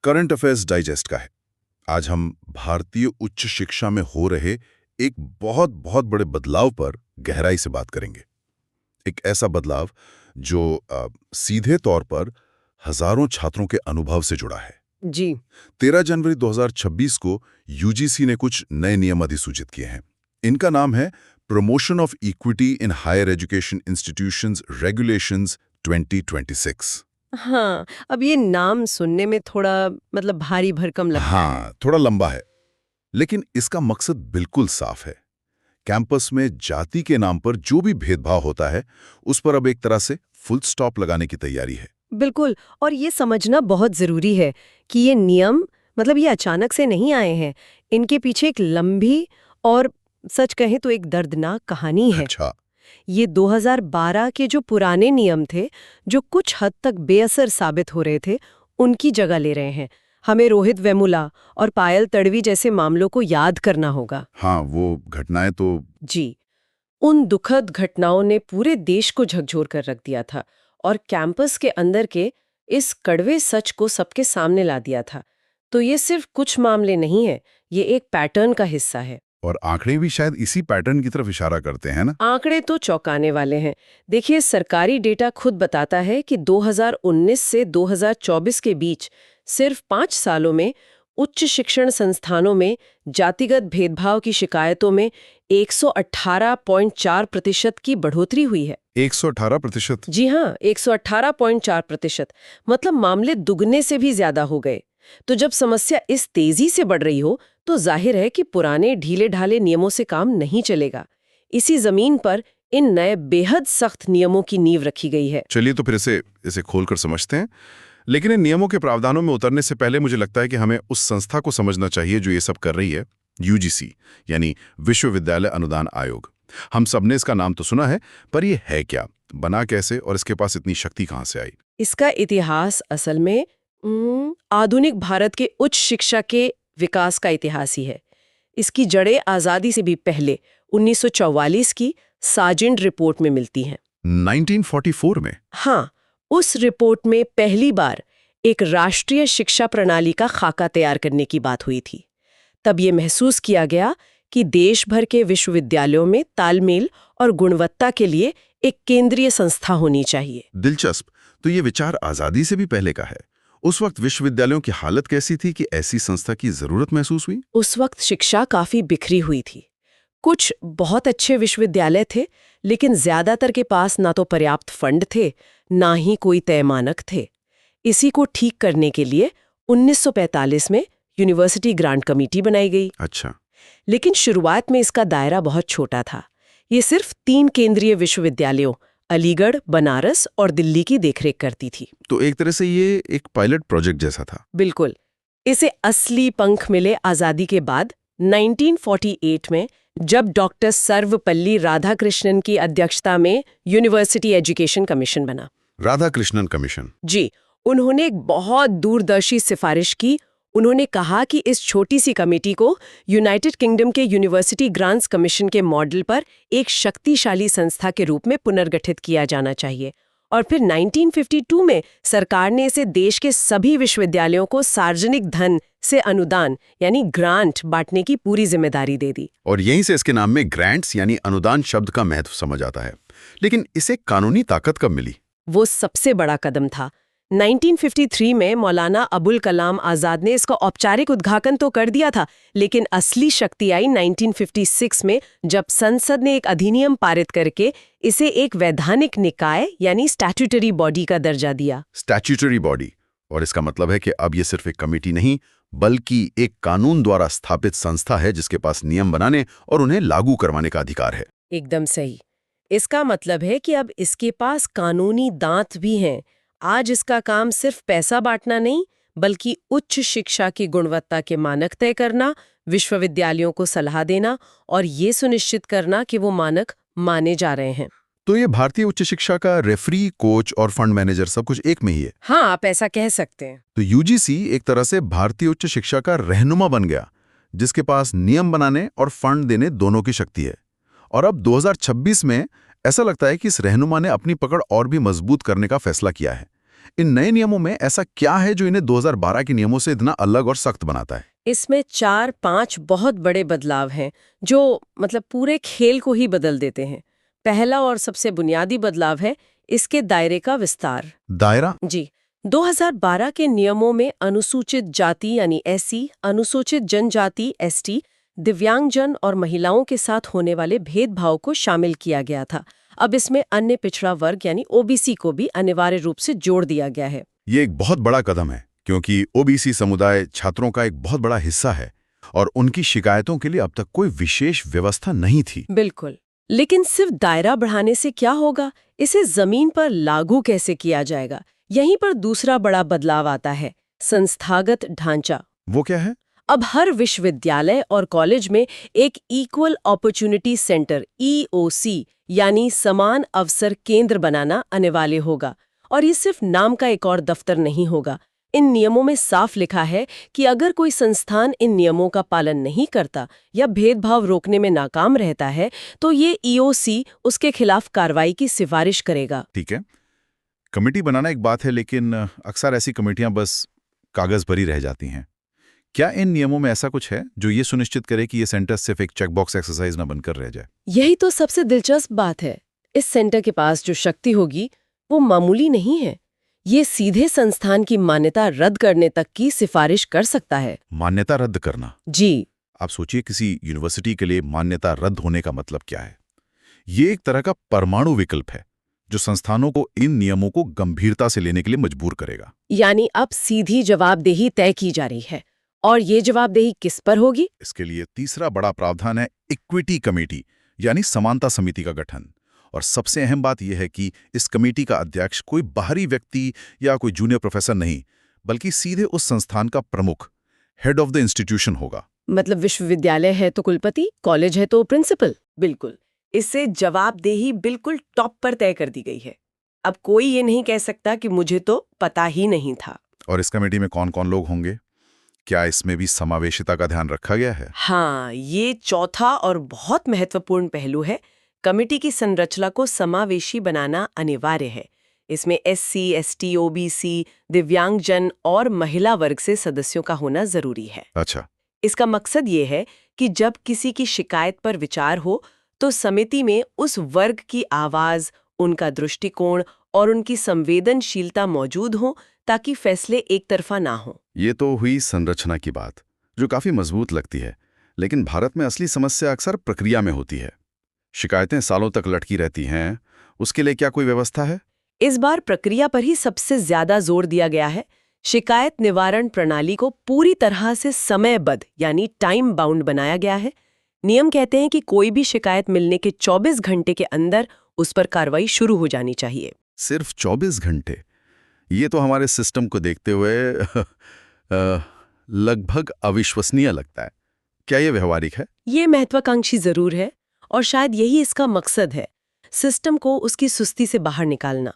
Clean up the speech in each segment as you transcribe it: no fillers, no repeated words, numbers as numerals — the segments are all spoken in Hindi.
करंट अफेयर्स डाइजेस्ट का है। आज हम भारतीय उच्च शिक्षा में हो रहे एक बहुत बहुत बड़े बदलाव पर गहराई से बात करेंगे। एक ऐसा बदलाव जो सीधे तौर पर हजारों छात्रों के अनुभव से जुड़ा है। जी। 13 जनवरी 2026 को यूजीसी ने कुछ नए नियम अधिसूचित किए हैं। इनका नाम है promotion of equity in higher education institutions regulations 2026। हाँ, अब ये नाम सुनने में थोड़ा भारी भरकम लगता है। हाँ, थोड़ा लंबा है, लेकिन इसका मकसद बिल्कुल साफ है। कैंपस में जाति के नाम पर जो भी भेदभाव होता है, उस पर अब एक तरह से फुल स्टॉप लगाने की तैयारी है। बिल्कुल, और ये समझना बहुत जरूरी है कि ये नियम ये अचानक से नहीं आए हैं। इनके पीछे एक लंबी और सच कहें तो एक दर्दनाक कहानी है। अच्छा। ये 2012 के जो पुराने नियम थे, जो कुछ हद तक बेअसर साबित हो रहे थे, उनकी जगह ले रहे हैं। हमें रोहित वेमुला और पायल तड़वी जैसे मामलों को याद करना होगा। हाँ, वो घटनाएं तो जी, उन दुखद घटनाओं ने पूरे देश को झकझोर कर रख दिया था और कैंपस के अंदर के इस कड़वे सच को सबके सामने ला दिया था। तो ये सिर्फ कुछ मामले नहीं है, ये एक पैटर्न का हिस्सा है। और आंकड़े भी शायद इसी पैटर्न की तरफ इशारा करते हैं ना। आंकड़े तो चौंकाने वाले हैं। देखिए, सरकारी डेटा खुद बताता है कि 2019 से 2024 के बीच सिर्फ 5 सालों में उच्च शिक्षण संस्थानों में जातिगत भेदभाव की शिकायतों में 118.4% की बढ़ोतरी हुई है। 118%? जी हाँ, 118.4%। मामले दुगने से भी ज्यादा हो गए। तो जब समस्या इस तेजी से बढ़ रही हो, तो जाहिर है कि पुराने ढीले ढाले नियमों से काम नहीं चलेगा। इसी जमीन पर इन नए बेहद सख्त नियमों की नींव रखी गई है। चलिए तो फिर इसे खोलकर समझते हैं। लेकिन इन नियमों के प्रावधानों में उतरने से पहले मुझे लगता है कि हमें उस संस्था को समझना चाहिए जो ये सब कर रही है, यूजीसी, यानी विश्वविद्यालय अनुदान आयोग। हम सबने इसका नाम तो सुना है, पर ये है क्या, बना कैसे और इसके पास इतनी शक्ति कहाँ से आई? इसका इतिहास असल में आधुनिक भारत के उच्च शिक्षा के विकास का इतिहास ही है। इसकी जड़ें आजादी से भी पहले 1944 की सार्जेंट रिपोर्ट में मिलती हैं। 1944 में? हाँ, उस रिपोर्ट में पहली बार एक राष्ट्रीय शिक्षा प्रणाली का खाका तैयार करने की बात हुई थी। तब ये महसूस किया गया कि देश भर के विश्वविद्यालयों में तालमेल और गुणवत्ता के लिए एक केंद्रीय संस्था होनी चाहिए। दिलचस्प। तो ये विचार आजादी से भी पहले का है। उस वक्त विश्वविद्यालयों की हालत कैसी थी कि ऐसी संस्था की जरूरत महसूस हुई? उस वक्त शिक्षा काफी बिखरी हुई थी। कुछ बहुत अच्छे विश्वविद्यालय थे, लेकिन ज्यादातर के पास ना तो पर्याप्त फंड थे, ना ही कोई तय मानक थे। इसी को ठीक करने के लिए 1945 में यूनिवर्सिटी ग्रांट कमेटी बनाई गई। अच्छा। लेकिन शुरुआत में इसका दायरा बहुत छोटा था। ये सिर्फ 3 केंद्रीय विश्वविद्यालयों, अलीगढ़, बनारस और दिल्ली की देखरेख करती थी। तो एक तरह से ये एक पायलट प्रोजेक्ट जैसा था। बिल्कुल। इसे असली पंख मिले आजादी के बाद 1948 में, जब डॉक्टर सर्वपल्ली राधाकृष्णन की अध्यक्षता में यूनिवर्सिटी एजुकेशन कमीशन बना। राधाकृष्णन कमीशन? जी, उन्होंने एक बहुत दूरदर्शी सिफारिश की। उन्होंने कहा कि इस छोटी सी कमेटी को यूनाइटेड किंगडम के यूनिवर्सिटी ग्रांट्स कमीशन के मॉडल पर एक शक्तिशाली संस्था के रूप में पुनर्गठित किया जाना चाहिए। और फिर 1952 में सरकार ने इसे देश के सभी विश्वविद्यालयों को सार्वजनिक धन से अनुदान यानी ग्रांट बांटने की पूरी जिम्मेदारी दे दी। और यहीं से इसके नाम में ग्रांट्स यानी अनुदान शब्द का महत्व समझ आता है। लेकिन इसे कानूनी ताकत कब मिली? वो सबसे बड़ा कदम था। 1953 में मौलाना अबुल कलाम आजाद ने इसका औपचारिक उद्घाटन तो कर दिया था, लेकिन असली शक्ति आई 1956 में, जब संसद ने एक अधिनियम पारित करके इसे एक वैधानिक निकाय यानी स्टैट्यूटरी बॉडी का दर्जा दिया। Statutory body. और इसका मतलब है कि अब ये सिर्फ एक कमेटी नहीं, बल्कि एक कानून द्वारा स्थापित संस्था है जिसके पास नियम बनाने और उन्हें लागू करवाने का अधिकार है। एकदम सही। इसका मतलब है कि अब इसके पास कानूनी दांत भी हैं। आज इसका काम सिर्फ पैसा बांटना नहीं, बल्कि उच्च शिक्षा की गुणवत्ता के मानक तय करना, विश्वविद्यालयों को सलाह देना और ये सुनिश्चित करना कि वो मानक माने जा रहे हैं। तो ये भारतीय उच्च शिक्षा का रेफरी, कोच और फंड मैनेजर सब कुछ एक में ही है। हाँ, आप ऐसा कह सकते हैं। तो यूजीसी एक तरह से भारतीय उच्च शिक्षा का रहनुमा बन गया, जिसके पास नियम बनाने और फंड देने दोनों की शक्ति है। और अब 2026 में ऐसा लगता है कि इस रहनुमा ने अपनी पकड़ और भी मजबूत करने का फैसला किया है। इन नए नियमों में ऐसा क्या है जो इन्हें 2012 के नियमों से इतना अलग और सख्त बनाता है? इसमें 4-5 बहुत बड़े बदलाव हैं जो मतलब पूरे खेल को ही बदल देते हैं। पहला और सबसे बुनियादी बदलाव है इसके दायरे का विस्तार। दायरा? जी, 2012 के नियमों में अनुसूचित जाति यानी एससी, अनुसूचित जनजाति एसटी, दिव्यांगजन और महिलाओं के साथ होने वाले भेदभाव को शामिल किया गया था। अब इसमें अन्य पिछड़ा वर्ग यानी ओबीसी को भी अनिवार्य रूप से जोड़ दिया गया है। ये एक बहुत बड़ा कदम है क्योंकि ओबीसी समुदाय छात्रों का एक बहुत बड़ा हिस्सा है और उनकी शिकायतों के लिए अब तक कोई विशेष व्यवस्था नहीं थी। बिल्कुल, लेकिन सिर्फ दायरा बढ़ाने से क्या होगा? इसे जमीन पर लागू कैसे किया जाएगा? यहीं पर दूसरा बड़ा बदलाव आता है, संस्थागत ढांचा। वो क्या है? अब हर विश्वविद्यालय और कॉलेज में एक इक्वल अपॉर्चुनिटी सेंटर ईओसी यानी समान अवसर केंद्र बनाना अनिवार्य होगा। और ये सिर्फ नाम का एक और दफ्तर नहीं होगा। इन नियमों में साफ लिखा है कि अगर कोई संस्थान इन नियमों का पालन नहीं करता या भेदभाव रोकने में नाकाम रहता है तो ये ईओसी उसके खिलाफ कार्रवाई की सिफारिश करेगा। ठीक है, कमेटी बनाना एक बात है, लेकिन अक्सर ऐसी कमेटियां बस कागज पर ही रह जाती हैं। क्या इन नियमों में ऐसा कुछ है जो ये सुनिश्चित करे कि ये सेंटर सिर्फ एक चेकबॉक्स एक्सरसाइज न बनकर रह जाए? यही तो सबसे दिलचस्प बात है। इस सेंटर के पास जो शक्ति होगी वो मामूली नहीं है। ये सीधे संस्थान की मान्यता रद्द करने तक की सिफारिश कर सकता है। मान्यता रद्द करना? जी। आप सोचिए, किसी यूनिवर्सिटी के लिए मान्यता रद्द होने का मतलब क्या है? ये एक तरह का परमाणु विकल्प है जो संस्थानों को इन नियमों को गंभीरता से लेने के लिए मजबूर करेगा। यानी अब सीधी जवाबदेही तय की जा रही है। और ये जवाबदेही किस पर होगी? इसके लिए तीसरा बड़ा प्रावधान है इक्विटी कमेटी यानी समानता समिति का गठन। और सबसे अहम बात यह है कि इस कमेटी का अध्यक्ष कोई बाहरी व्यक्ति या कोई जूनियर प्रोफेसर नहीं, बल्कि सीधे उस संस्थान का प्रमुख, हेड ऑफ द इंस्टीट्यूशन होगा। मतलब विश्वविद्यालय है तो कुलपति, कॉलेज है तो प्रिंसिपल। बिल्कुल, इससे जवाबदेही बिल्कुल टॉप पर तय कर दी गई है। अब कोई ये नहीं कह सकता कि मुझे तो पता ही नहीं था। और इस कमेटी में कौन कौन लोग होंगे? क्या इसमें भी समावेशिता का ध्यान रखा गया है? हाँ, ये चौथा और बहुत महत्वपूर्ण पहलू है। कमेटी की संरचना को समावेशी बनाना अनिवार्य है। इसमें एससी, एसटी, ओबीसी, दिव्यांगजन और महिला वर्ग से सदस्यों का होना जरूरी है। अच्छा। इसका मकसद ये है कि जब किसी की शिकायत पर विचार हो तो समिति में उस वर्ग की आवाज, उनका दृष्टिकोण और उनकी संवेदनशीलता मौजूद हो ताकि फैसले एक तरफा ना हो। ये तो हुई संरचना की बात, जो काफी मजबूत लगती है। लेकिन भारत में असली समस्या अक्सर प्रक्रिया में होती है। शिकायतें सालों तक लटकी रहती हैं। उसके लिए क्या कोई व्यवस्था है? इस बार प्रक्रिया पर ही सबसे ज्यादा जोर दिया गया है। शिकायत निवारण प्रणाली को पूरी तरह से समयबद्ध यानी टाइम बाउंड बनाया गया है। नियम कहते हैं कि कोई भी शिकायत मिलने के 24 घंटे के अंदर उस पर कार्रवाई शुरू हो जानी चाहिए। सिर्फ 24 घंटे? ये तो हमारे सिस्टम को देखते हुए लगभग अविश्वसनीय लगता है। क्या ये व्यवहारिक है? ये महत्वाकांक्षी जरूर है और शायद यही इसका मकसद है, सिस्टम को उसकी सुस्ती से बाहर निकालना।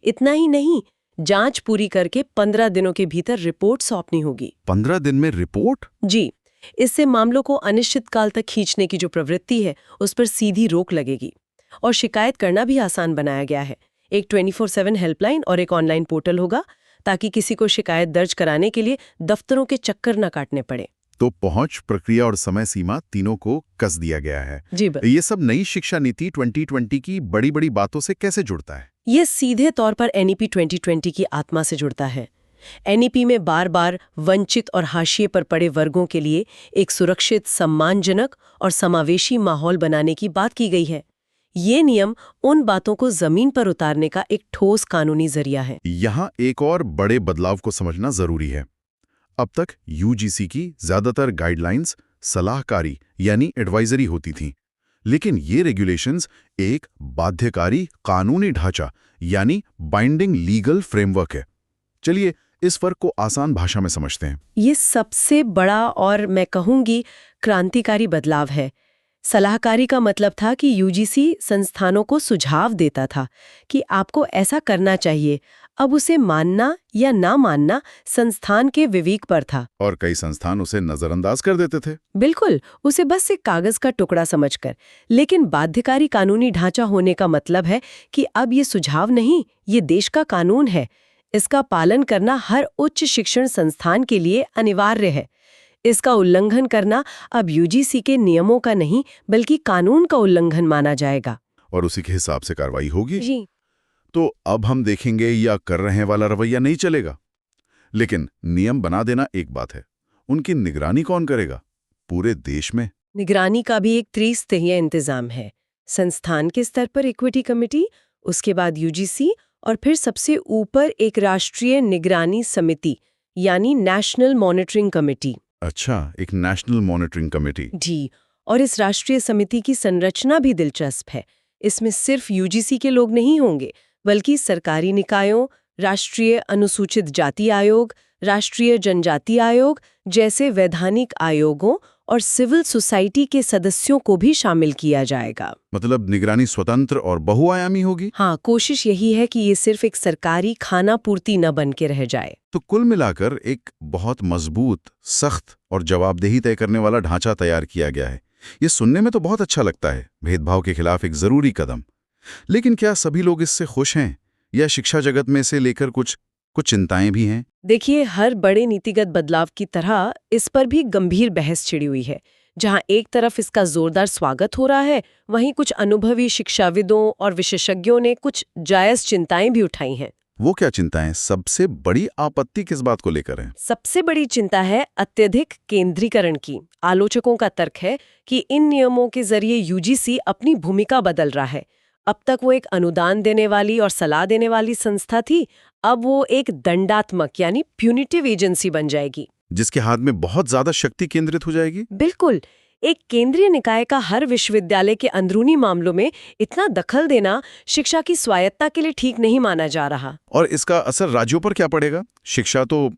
इतना ही नहीं, जांच पूरी करके 15 दिनों के भीतर रिपोर्ट सौंपनी होगी। 15 दिन में रिपोर्ट? जी, इससे मामलों को अनिश्चित काल तक खींचने की जो प्रवृत्ति है उस पर सीधी रोक लगेगी। और शिकायत करना भी आसान बनाया गया है। एक 24/7 हेल्पलाइन और एक ऑनलाइन पोर्टल होगा ताकि किसी को शिकायत दर्ज कराने के लिए दफ्तरों के चक्कर न काटने पड़े। तो पहुंच, प्रक्रिया और समय सीमा तीनों को कस दिया गया है। जी ये सब नई शिक्षा नीति 2020 की बड़ी बड़ी बातों से कैसे जुड़ता है? ये सीधे तौर पर एनईपी 2020 की आत्मा से जुड़ता है। एनईपी में बार बार वंचित और हाशिए पर पड़े वर्गों के लिए एक सुरक्षित, सम्मानजनक और समावेशी माहौल बनाने की बात की गई है। ये नियम उन बातों को जमीन पर उतारने का एक ठोस कानूनी जरिया है। यहाँ एक और बड़े बदलाव को समझना जरूरी है। अब तक यूजीसी की ज्यादातर गाइडलाइंस सलाहकारी यानी एडवाइजरी होती थीं, लेकिन ये रेगुलेशंस एक बाध्यकारी कानूनी ढांचा यानी बाइंडिंग लीगल फ्रेमवर्क है। चलिए इस फर्क को आसान भाषा में समझते हैं। ये सबसे बड़ा और मैं कहूंगी क्रांतिकारी बदलाव है। सलाहकारी का मतलब था कि यूजीसी संस्थानों को सुझाव देता था कि आपको ऐसा करना चाहिए। अब उसे मानना या ना मानना संस्थान के विवेक पर था। और कई संस्थान उसे नजरअंदाज कर देते थे। बिल्कुल, उसे बस एक कागज का टुकड़ा समझकर। लेकिन बाध्यकारी कानूनी ढांचा होने का मतलब है कि अब ये सुझाव नहीं, ये देश का कानून है। इसका पालन करना हर उच्च शिक्षण संस्थान के लिए अनिवार्य है। इसका उल्लंघन करना अब यूजीसी के नियमों का नहीं बल्कि कानून का उल्लंघन माना जाएगा। और उसी के हिसाब से कार्रवाई होगी। जी तो अब हम देखेंगे या कर रहे वाला रवैया नहीं चलेगा। लेकिन नियम बना देना एक बात है, उनकी निगरानी कौन करेगा पूरे देश में? निगरानी का भी एक त्रिस्तरीय इंतजाम है। संस्थान के स्तर पर इक्विटी कमेटी, उसके बाद यूजीसी और फिर सबसे ऊपर एक राष्ट्रीय निगरानी समिति यानी नेशनल मॉनिटरिंग कमेटी। अच्छा, एक नेशनल मॉनिटरिंग कमेटी। जी, और इस राष्ट्रीय समिति की संरचना भी दिलचस्प है। इसमें सिर्फ यूजीसी के लोग नहीं होंगे बल्कि सरकारी निकायों, राष्ट्रीय अनुसूचित जाति आयोग, राष्ट्रीय जनजाति आयोग जैसे वैधानिक आयोगों और सिविल सोसाइटी के सदस्यों को भी शामिल किया जाएगा। मतलब निगरानी स्वतंत्र और बहुआयामी होगी। हाँ, कोशिश यही है कि ये सिर्फ एक सरकारी खाना पूर्ति न बन के रह जाए। तो कुल मिलाकर एक बहुत मजबूत, सख्त और जवाबदेही तय करने वाला ढांचा तैयार किया गया है। ये सुनने में तो बहुत अच्छा लगता है, भेदभाव के खिलाफ एक जरूरी कदम। लेकिन क्या सभी लोग इससे खुश हैं या शिक्षा जगत में से लेकर कुछ चिंताएं भी हैं? देखिए, हर बड़े नीतिगत बदलाव की तरह इस पर भी गंभीर बहस छिड़ी हुई है। जहां एक तरफ इसका जोरदार स्वागत हो रहा है, वहीं कुछ अनुभवी शिक्षाविदों और विशेषज्ञों ने कुछ जायज चिंताएं भी उठाई हैं। वो क्या चिंताएं? सबसे बड़ी आपत्ति किस बात को लेकर है? सबसे बड़ी चिंता है अत्यधिक केंद्रीकरण की। आलोचकों का तर्क है कि इन नियमों के जरिए यूजीसी अपनी भूमिका बदल रहा है। अब तक वो एक अनुदान देने वाली और सलाह देने वाली संस्था थी, अब वो एक दंडात्मक यानी प्यूनिटिव एजेंसी बन जाएगी, जिसके हाथ में बहुत ज्यादा शक्ति केंद्रित हो जाएगी। बिल्कुल। एक केंद्रीय निकाय का हर विश्वविद्यालय के अंदरूनी मामलों में इतना दखल देना शिक्षा की स्वायत्ता के लिए ठीक नहीं माना जा रहा। और इसका असर राज्यों पर क्या पड़ेगा? शिक्षा तो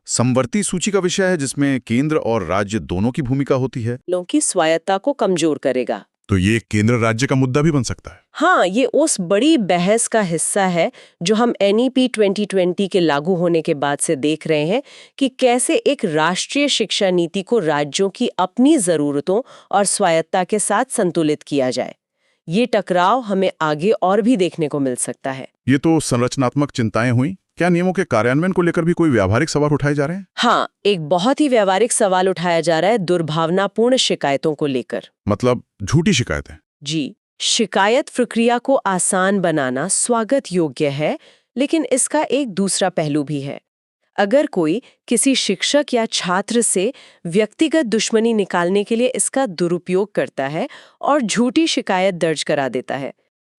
समवर्ती सूची का विषय है जिसमें केंद्र और राज्य दोनों की भूमिका होती है। लोगों की स्वायत्ता को कमजोर करेगा। तो ये केंद्र राज्य का मुद्दा भी बन सकता है। हाँ, ये उस बड़ी बहस का हिस्सा है जो हम NEP 2020 के लागू होने के बाद से देख रहे हैं कि कैसे एक राष्ट्रीय शिक्षा नीति को राज्यों की अपनी जरूरतों और स्वायत्ता के साथ संतुलित किया जाए। ये टकराव हमें आगे और भी देखने को मिल सकता है। ये तो संरचनात्मक चिंताएं हुई। क्या नियमों के कार्यान्वयन को लेकर भी कोई व्यावहारिक सवाल उठाए जा रहे हैं? हाँ, एक बहुत ही व्यावहारिक सवाल उठाया जा रहा है दुर्भावनापूर्ण शिकायतों को लेकर। मतलब झूठी शिकायतें? जी, शिकायत प्रक्रिया को आसान बनाना स्वागत योग्य है, लेकिन इसका एक दूसरा पहलू भी है। अगर कोई किसी शिक्षक या छात्र से व्यक्तिगत दुश्मनी निकालने के लिए इसका दुरुपयोग करता है और झूठी शिकायत दर्ज करा देता है,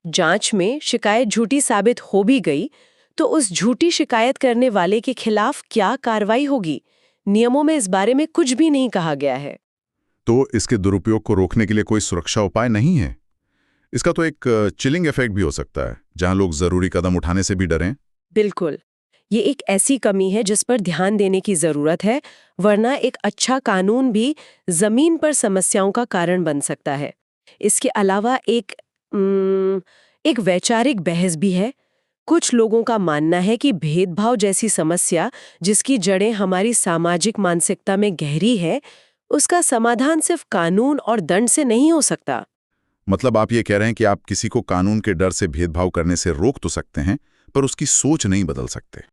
जांच में शिकायत झूठी साबित हो भी गई, तो उस झूठी शिकायत करने वाले के खिलाफ क्या कार्रवाई होगी? नियमों में इस बारे में कुछ भी नहीं कहा गया है। तो इसके दुरुपयोग को रोकने के लिए कोई सुरक्षा उपाय नहीं है? इसका तो एक चिलिंग इफेक्ट भी हो सकता है, जहां लोग जरूरी कदम उठाने से भी डरें। बिल्कुल, ये एक ऐसी कमी है जिस पर ध्यान देने की जरूरत है, वरना एक अच्छा कानून भी जमीन पर समस्याओं का कारण बन सकता है। इसके अलावा एक वैचारिक बहस भी है। कुछ लोगों का मानना है कि भेदभाव जैसी समस्या, जिसकी जड़ें हमारी सामाजिक मानसिकता में गहरी है, उसका समाधान सिर्फ कानून और दंड से नहीं हो सकता। मतलब आप ये कह रहे हैं कि आप किसी को कानून के डर से भेदभाव करने से रोक तो सकते हैं, पर उसकी सोच नहीं बदल सकते।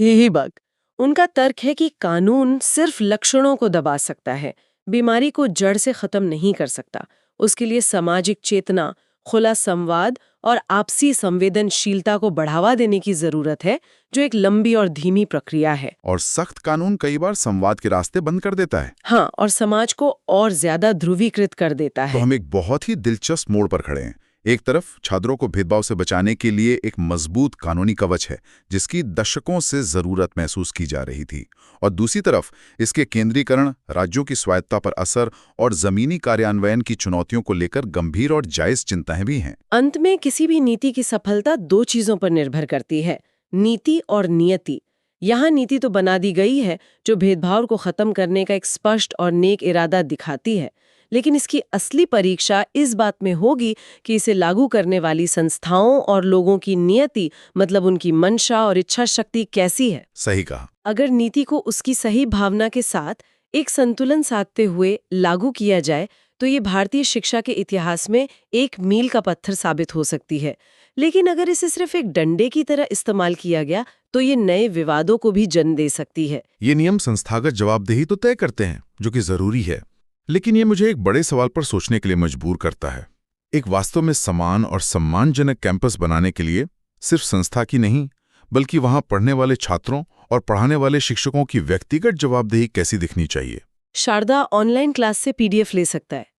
यही बात। उनका तर्क है कि कानून सिर्फ लक्षणों को दबा सकता है, बीमारी को जड़ से खत्म नहीं कर सकता। उसके लिए सामाजिक चेतना, खुला संवाद और आपसी संवेदनशीलता को बढ़ावा देने की जरूरत है, जो एक लंबी और धीमी प्रक्रिया है। और सख्त कानून कई बार संवाद के रास्ते बंद कर देता है। हाँ, और समाज को और ज्यादा ध्रुवीकृत कर देता है। तो हम एक बहुत ही दिलचस्प मोड़ पर खड़े हैं। एक तरफ छात्रों को भेदभाव से बचाने के लिए एक मजबूत कानूनी कवच है, जिसकी दशकों से जरूरत महसूस की जा रही थी, और दूसरी तरफ इसके केंद्रीकरण, राज्यों की स्वायत्ता पर असर और जमीनी कार्यान्वयन की चुनौतियों को लेकर गंभीर और जायज चिंताएं भी हैं। अंत में किसी भी नीति की सफलता दो चीजों पर निर्भर करती है, नीति और नियति। यहाँ नीति तो बना दी गई है जो भेदभाव को खत्म करने का एक स्पष्ट और नेक इरादा दिखाती है, लेकिन इसकी असली परीक्षा इस बात में होगी कि इसे लागू करने वाली संस्थाओं और लोगों की नियति, मतलब उनकी मंशा और इच्छा शक्ति कैसी है। सही कहा। अगर नीति को उसकी सही भावना के साथ एक संतुलन साधते हुए लागू किया जाए तो ये भारतीय शिक्षा के इतिहास में एक मील का पत्थर साबित हो सकती है। लेकिन अगर इसे सिर्फ एक डंडे की तरह इस्तेमाल किया गया तो ये नए विवादों को भी जन्म दे सकती है। ये नियम संस्थागत जवाबदेही तो तय करते हैं, जो कि जरूरी है, लेकिन ये मुझे एक बड़े सवाल पर सोचने के लिए मजबूर करता है। एक वास्तव में समान और सम्मानजनक कैंपस बनाने के लिए सिर्फ संस्था की नहीं, बल्कि वहां पढ़ने वाले छात्रों और पढ़ाने वाले शिक्षकों की व्यक्तिगत जवाबदेही कैसी दिखनी चाहिए। शारदा ऑनलाइन क्लास से PDF ले सकता है।